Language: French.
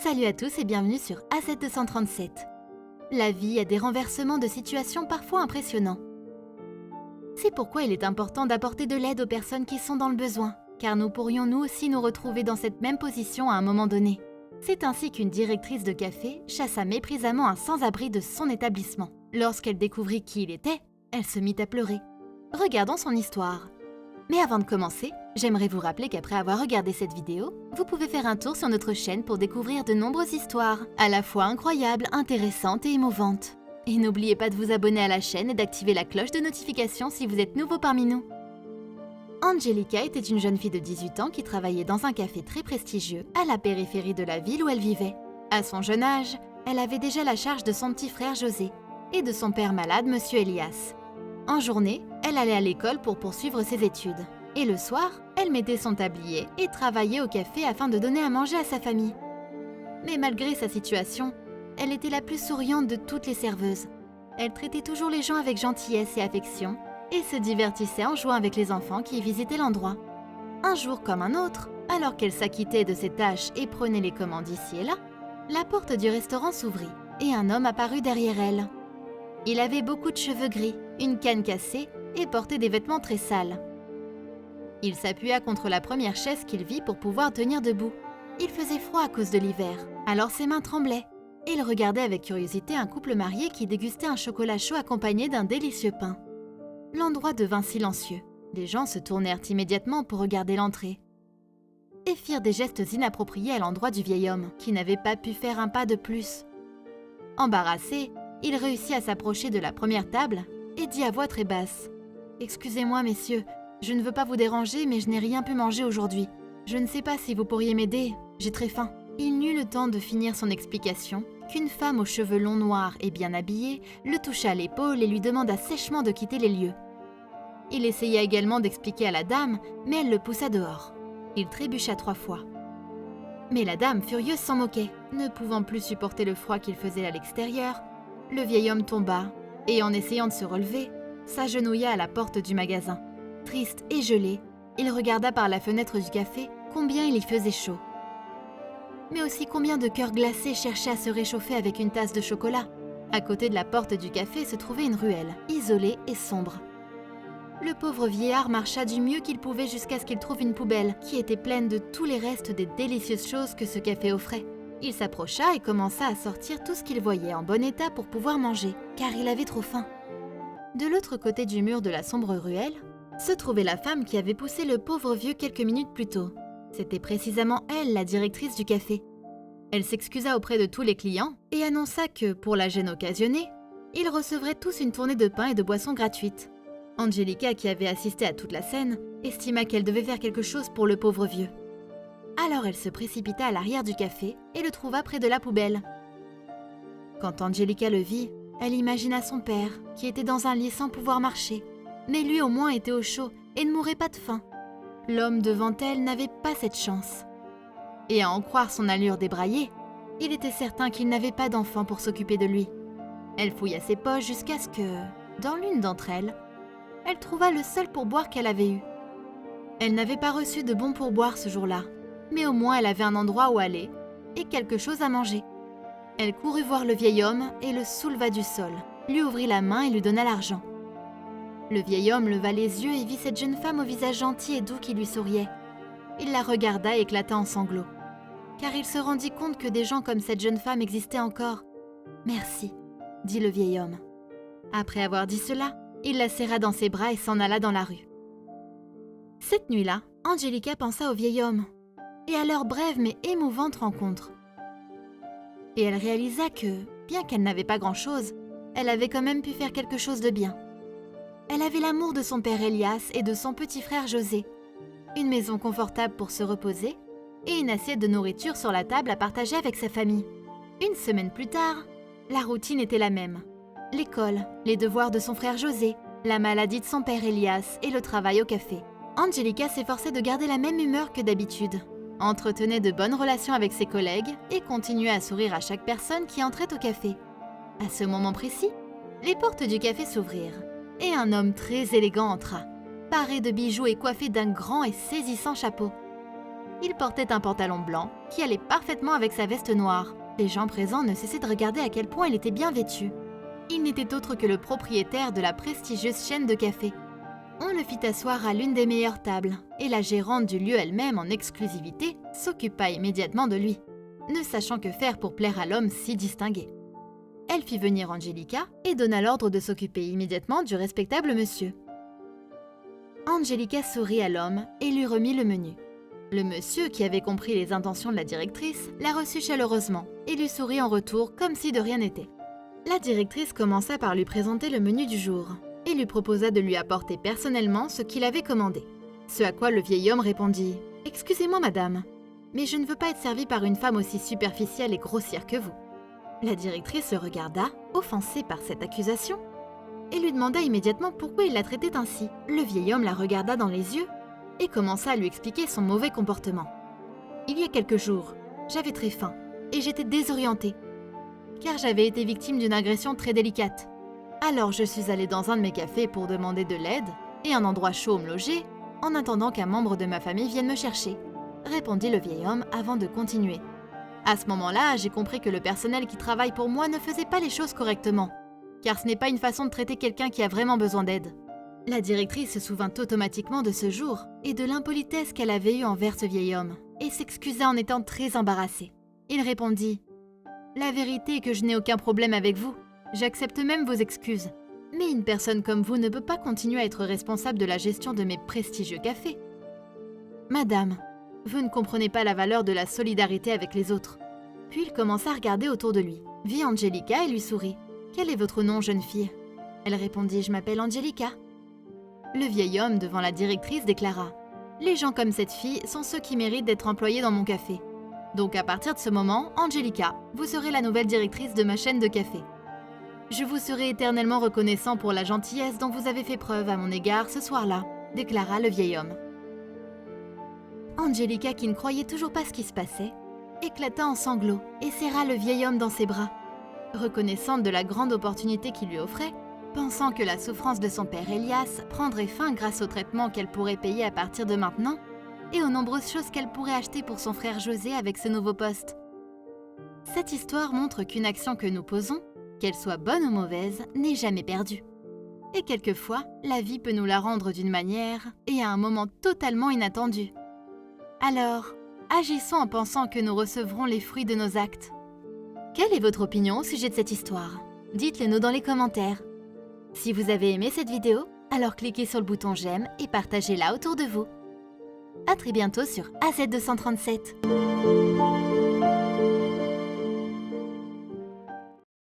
Salut à tous et bienvenue sur AZ237. La vie a des renversements de situations parfois impressionnants. C'est pourquoi il est important d'apporter de l'aide aux personnes qui sont dans le besoin, car nous pourrions nous aussi nous retrouver dans cette même position à un moment donné. C'est ainsi qu'une directrice de café chassa méprisamment un sans-abri de son établissement. Lorsqu'elle découvrit qui il était, elle se mit à pleurer. Regardons son histoire. Mais avant de commencer, j'aimerais vous rappeler qu'après avoir regardé cette vidéo, vous pouvez faire un tour sur notre chaîne pour découvrir de nombreuses histoires, à la fois incroyables, intéressantes et émouvantes. Et n'oubliez pas de vous abonner à la chaîne et d'activer la cloche de notification si vous êtes nouveau parmi nous. Angelica était une jeune fille de 18 ans qui travaillait dans un café très prestigieux à la périphérie de la ville où elle vivait. À son jeune âge, elle avait déjà la charge de son petit frère José et de son père malade, Monsieur Elias. En journée, elle allait à l'école pour poursuivre ses études. Et le soir, elle mettait son tablier et travaillait au café afin de donner à manger à sa famille. Mais malgré sa situation, elle était la plus souriante de toutes les serveuses. Elle traitait toujours les gens avec gentillesse et affection et se divertissait en jouant avec les enfants qui visitaient l'endroit. Un jour comme un autre, alors qu'elle s'acquittait de ses tâches et prenait les commandes ici et là, la porte du restaurant s'ouvrit et un homme apparut derrière elle. Il avait beaucoup de cheveux gris, une canne cassée et portait des vêtements très sales. Il s'appuya contre la première chaise qu'il vit pour pouvoir tenir debout. Il faisait froid à cause de l'hiver, alors ses mains tremblaient. Et il regardait avec curiosité un couple marié qui dégustait un chocolat chaud accompagné d'un délicieux pain. L'endroit devint silencieux. Les gens se tournèrent immédiatement pour regarder l'entrée et firent des gestes inappropriés à l'endroit du vieil homme, qui n'avait pas pu faire un pas de plus. Embarrassé, il réussit à s'approcher de la première table et dit à voix très basse : « Excusez-moi, messieurs, je ne veux pas vous déranger, mais je n'ai rien pu manger aujourd'hui. Je ne sais pas si vous pourriez m'aider, j'ai très faim. » Il n'eut le temps de finir son explication qu'une femme aux cheveux longs noirs et bien habillée le toucha à l'épaule et lui demanda sèchement de quitter les lieux. Il essaya également d'expliquer à la dame, mais elle le poussa dehors. Il trébucha 3 fois. Mais la dame, furieuse, s'en moquait. Ne pouvant plus supporter le froid qu'il faisait à l'extérieur, le vieil homme tomba et, en essayant de se relever, s'agenouilla à la porte du magasin. Triste et gelé, il regarda par la fenêtre du café combien il y faisait chaud. Mais aussi combien de cœurs glacés cherchaient à se réchauffer avec une tasse de chocolat. À côté de la porte du café se trouvait une ruelle, isolée et sombre. Le pauvre vieillard marcha du mieux qu'il pouvait jusqu'à ce qu'il trouve une poubelle qui était pleine de tous les restes des délicieuses choses que ce café offrait. Il s'approcha et commença à sortir tout ce qu'il voyait en bon état pour pouvoir manger, car il avait trop faim. De l'autre côté du mur de la sombre ruelle, se trouvait la femme qui avait poussé le pauvre vieux quelques minutes plus tôt. C'était précisément elle, la directrice du café. Elle s'excusa auprès de tous les clients et annonça que, pour la gêne occasionnée, ils recevraient tous une tournée de pain et de boissons gratuites. Angelica, qui avait assisté à toute la scène, estima qu'elle devait faire quelque chose pour le pauvre vieux. Alors elle se précipita à l'arrière du café et le trouva près de la poubelle. Quand Angelica le vit, elle imagina son père, qui était dans un lit sans pouvoir marcher. Mais lui au moins était au chaud et ne mourait pas de faim. L'homme devant elle n'avait pas cette chance. Et à en croire son allure débraillée, il était certain qu'il n'avait pas d'enfant pour s'occuper de lui. Elle fouilla ses poches jusqu'à ce que, dans l'une d'entre elles, elle trouva le seul pourboire qu'elle avait eu. Elle n'avait pas reçu de bon pourboire ce jour-là, mais au moins elle avait un endroit où aller et quelque chose à manger. Elle courut voir le vieil homme et le souleva du sol, lui ouvrit la main et lui donna l'argent. Le vieil homme leva les yeux et vit cette jeune femme au visage gentil et doux qui lui souriait. Il la regarda et éclata en sanglots, car il se rendit compte que des gens comme cette jeune femme existaient encore. « Merci », dit le vieil homme. Après avoir dit cela, il la serra dans ses bras et s'en alla dans la rue. Cette nuit-là, Angelica pensa au vieil homme et à leur brève mais émouvante rencontre. Et elle réalisa que, bien qu'elle n'avait pas grand-chose, elle avait quand même pu faire quelque chose de bien. Elle avait l'amour de son père Elias et de son petit frère José, une maison confortable pour se reposer et une assiette de nourriture sur la table à partager avec sa famille. Une semaine plus tard, la routine était la même. L'école, les devoirs de son frère José, la maladie de son père Elias et le travail au café. Angelica s'efforçait de garder la même humeur que d'habitude, entretenait de bonnes relations avec ses collègues et continuait à sourire à chaque personne qui entrait au café. À ce moment précis, les portes du café s'ouvrirent et un homme très élégant entra, paré de bijoux et coiffé d'un grand et saisissant chapeau. Il portait un pantalon blanc qui allait parfaitement avec sa veste noire. Les gens présents ne cessaient de regarder à quel point il était bien vêtu. Il n'était autre que le propriétaire de la prestigieuse chaîne de café. On le fit asseoir à l'une des meilleures tables, et la gérante du lieu elle-même en exclusivité s'occupa immédiatement de lui, ne sachant que faire pour plaire à l'homme si distingué. Elle fit venir Angelica et donna l'ordre de s'occuper immédiatement du respectable monsieur. Angelica sourit à l'homme et lui remit le menu. Le monsieur, qui avait compris les intentions de la directrice, la reçut chaleureusement et lui sourit en retour comme si de rien n'était. La directrice commença par lui présenter le menu du jour et lui proposa de lui apporter personnellement ce qu'il avait commandé. Ce à quoi le vieil homme répondit « Excusez-moi madame, mais je ne veux pas être servi par une femme aussi superficielle et grossière que vous. » La directrice le regarda, offensée par cette accusation, et lui demanda immédiatement pourquoi il la traitait ainsi. Le vieil homme la regarda dans les yeux et commença à lui expliquer son mauvais comportement. « Il y a quelques jours, j'avais très faim et j'étais désorientée, car j'avais été victime d'une agression très délicate. Alors je suis allée dans un de mes cafés pour demander de l'aide et un endroit chaud où me loger, en attendant qu'un membre de ma famille vienne me chercher, » répondit le vieil homme avant de continuer. « À ce moment-là, j'ai compris que le personnel qui travaille pour moi ne faisait pas les choses correctement, car ce n'est pas une façon de traiter quelqu'un qui a vraiment besoin d'aide. » La directrice se souvint automatiquement de ce jour et de l'impolitesse qu'elle avait eue envers ce vieil homme, et s'excusa en étant très embarrassée. Il répondit « La vérité est que je n'ai aucun problème avec vous. J'accepte même vos excuses. Mais une personne comme vous ne peut pas continuer à être responsable de la gestion de mes prestigieux cafés. Madame, vous ne comprenez pas la valeur de la solidarité avec les autres. » Puis il commença à regarder autour de lui, vit Angelica et lui sourit. « Quel est votre nom, jeune fille ?» Elle répondit « Je m'appelle Angelica. » Le vieil homme, devant la directrice, déclara « Les gens comme cette fille sont ceux qui méritent d'être employés dans mon café. Donc à partir de ce moment, Angelica, vous serez la nouvelle directrice de ma chaîne de café. Je vous serai éternellement reconnaissant pour la gentillesse dont vous avez fait preuve à mon égard ce soir-là, » déclara le vieil homme. Angelica, qui ne croyait toujours pas ce qui se passait, éclata en sanglots et serra le vieil homme dans ses bras. Reconnaissante de la grande opportunité qu'il lui offrait, pensant que la souffrance de son père Elias prendrait fin grâce au traitement qu'elle pourrait payer à partir de maintenant et aux nombreuses choses qu'elle pourrait acheter pour son frère José avec ce nouveau poste. Cette histoire montre qu'une action que nous posons, qu'elle soit bonne ou mauvaise, n'est jamais perdue. Et quelquefois, la vie peut nous la rendre d'une manière et à un moment totalement inattendu. Alors, agissons en pensant que nous recevrons les fruits de nos actes. Quelle est votre opinion au sujet de cette histoire? Dites-le nous dans les commentaires. Si vous avez aimé cette vidéo, alors cliquez sur le bouton j'aime et partagez-la autour de vous. À très bientôt sur AZ237.